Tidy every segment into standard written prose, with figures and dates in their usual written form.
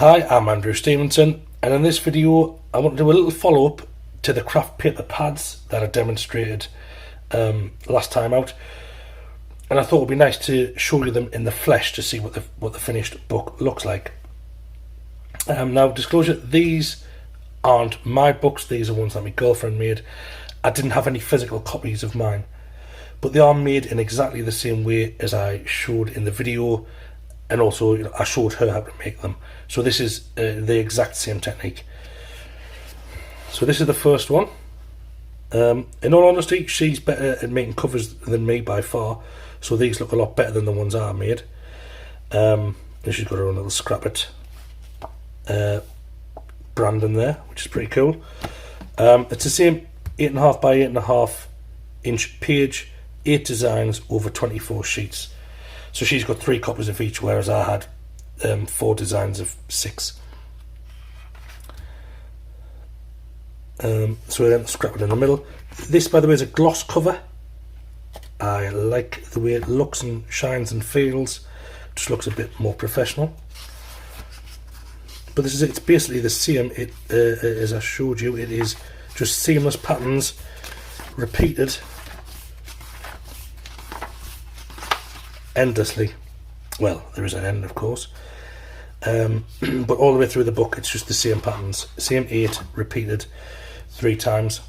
Hi, I'm Andrew Stevenson, and in this video I want to do a little follow-up to the craft paper pads that I demonstrated last time out, and I thought it would be nice to show you them in the flesh to see what the finished book looks like. Now, disclosure, these aren't my books, these are ones that my girlfriend made. I didn't have any physical copies of mine, but they are made in exactly the same way as I showed in the video, and also I showed her how to make them. So this is the exact same technique. So this is the first one. In all honesty, she's better at making covers than me by far, so these look a lot better than the ones I made. And she's got her own little scrappet branding there, which is pretty cool. It's the same 8.5 by 8.5 inch page, 8 designs over 24 sheets. So she's got 3 copies of each, whereas I had 4 designs of 6. So then scrap it in the middle. This, by the way, is a gloss cover. I like the way it looks and shines and feels. Just looks a bit more professional. But this is it's basically the same. As I showed you, it is just seamless patterns repeated endlessly. Well, there is an end, of course, but all the way through the book it's just the same patterns, same 8 repeated 3 times.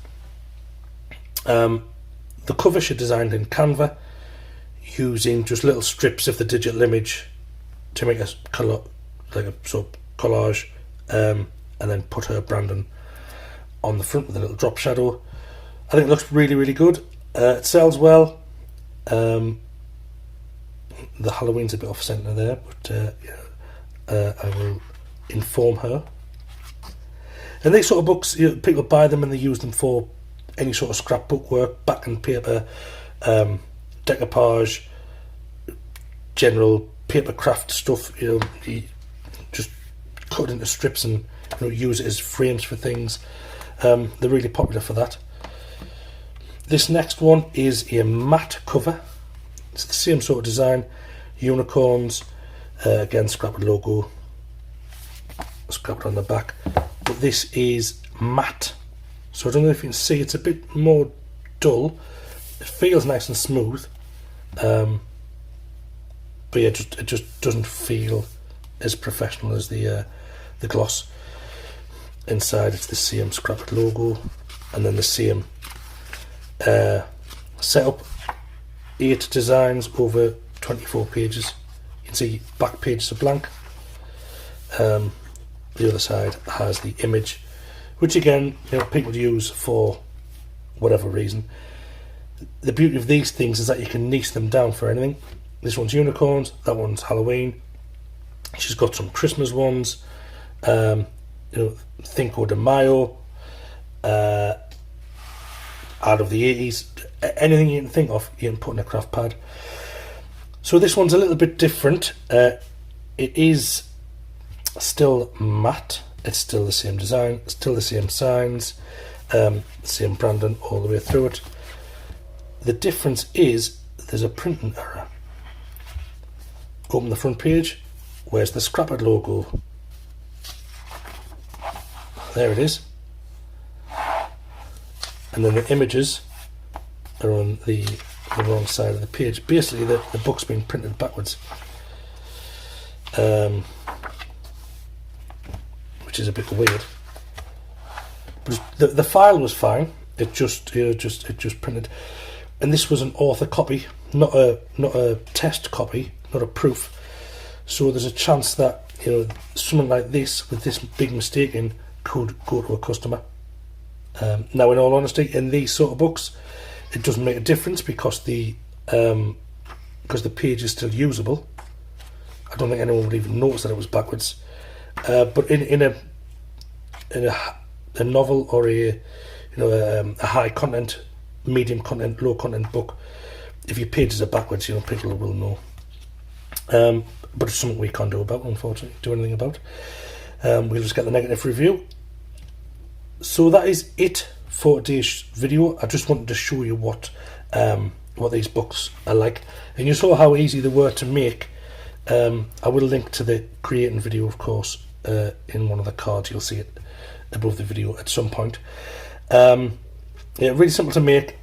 The cover she designed in Canva using just little strips of the digital image to make a colour, like a sort of collage, and then put her branding on the front with a little drop shadow. I think it looks really good. It sells well. The Halloween's a bit off centre there, but I will inform her. And these sort of books, people buy them and they use them for any sort of scrapbook work, backing paper, decoupage, general paper craft stuff. You just cut into strips and use it as frames for things. They're really popular for that. This next one is a matte cover. It's the same sort of design, unicorns, again scrapped logo, scrapped on the back, but this is matte. So I don't know if you can see, it's a bit more dull. It feels nice and smooth, but yeah, it just doesn't feel as professional as the gloss. Inside it's the same scrapped logo, and then the same setup. 8 designs over 24 pages. You can see back pages are blank. The other side has the image, which again, people use for whatever reason. The beauty of these things is that you can niche them down for anything. This one's unicorns, that one's Halloween. She's got some Christmas ones. Cinco de Mayo, out of the 80s, anything you can think of you can put in a craft pad. So this one's a little bit different. It is still matte, it's still the same design, still the same signs, same branding all the way through it. The difference is there's a printing error. Open the front page, where's the scrapped logo? There it is. And then the images are on the wrong side of the page. Basically, the book's been printed backwards, which is a bit weird. But the file was fine. It just printed, and this was an author copy, not a test copy, not a proof. So there's a chance that something like this with this big mistake in could go to a customer. Now, in all honesty, in these sort of books, it doesn't make a difference because the page is still usable. I don't think anyone would even notice that it was backwards. But in a novel or a high content, medium content, low content book, if your pages are backwards, people will know. But it's something we can't do about, unfortunately, do anything about. We'll just get the negative review. So that is it for today's video. I just wanted to show you what these books are like, and you saw how easy they were to make. I will link to the creating video, of course, in one of the cards. You'll see it above the video at some point. Yeah, really simple to make.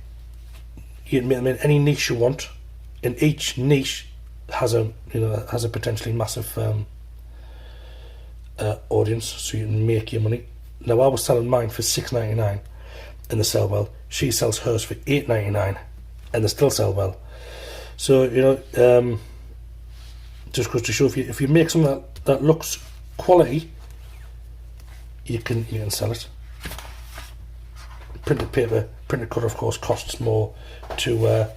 You can make them in any niche you want, and each niche has a potentially massive audience, so you can make your money. Now, I was selling mine for $6.99 and they sell well. She sells hers for $8.99 and they still sell well. So just goes to show, if you make something that looks quality, you can sell it. Printed paper, printed colour, of course, costs more to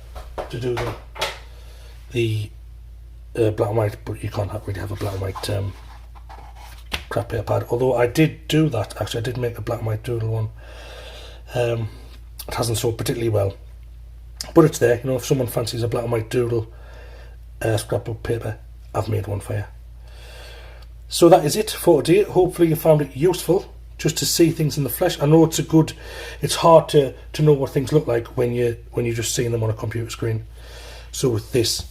do the black and white, but you can't really have a black and white craft paper pad. Although I did do that, actually I did make a black and white doodle one. It hasn't sold particularly well, but it's there. If someone fancies a black and white doodle scrapbook paper, I've made one for you. So that is it for today. Hopefully you found it useful, just to see things in the flesh. I know it's hard to know what things look like when you're just seeing them on a computer screen. So with this,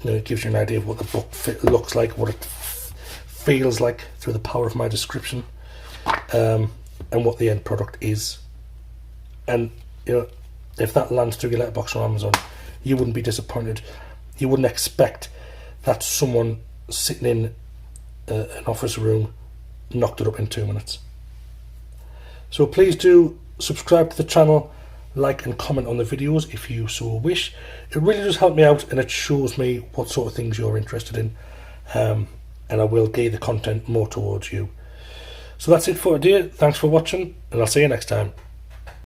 it gives you an idea of what the book looks like, what it feels like through the power of my description, and what the end product is. And if that lands through your letterbox on Amazon, you wouldn't be disappointed. You wouldn't expect that someone sitting in an office room knocked it up in 2 minutes. So please do subscribe to the channel, like and comment on the videos if you so wish. It really does help me out, and it shows me what sort of things you're interested in, and I will gear the content more towards you. So that's it for today. Thanks for watching, and I'll see you next time.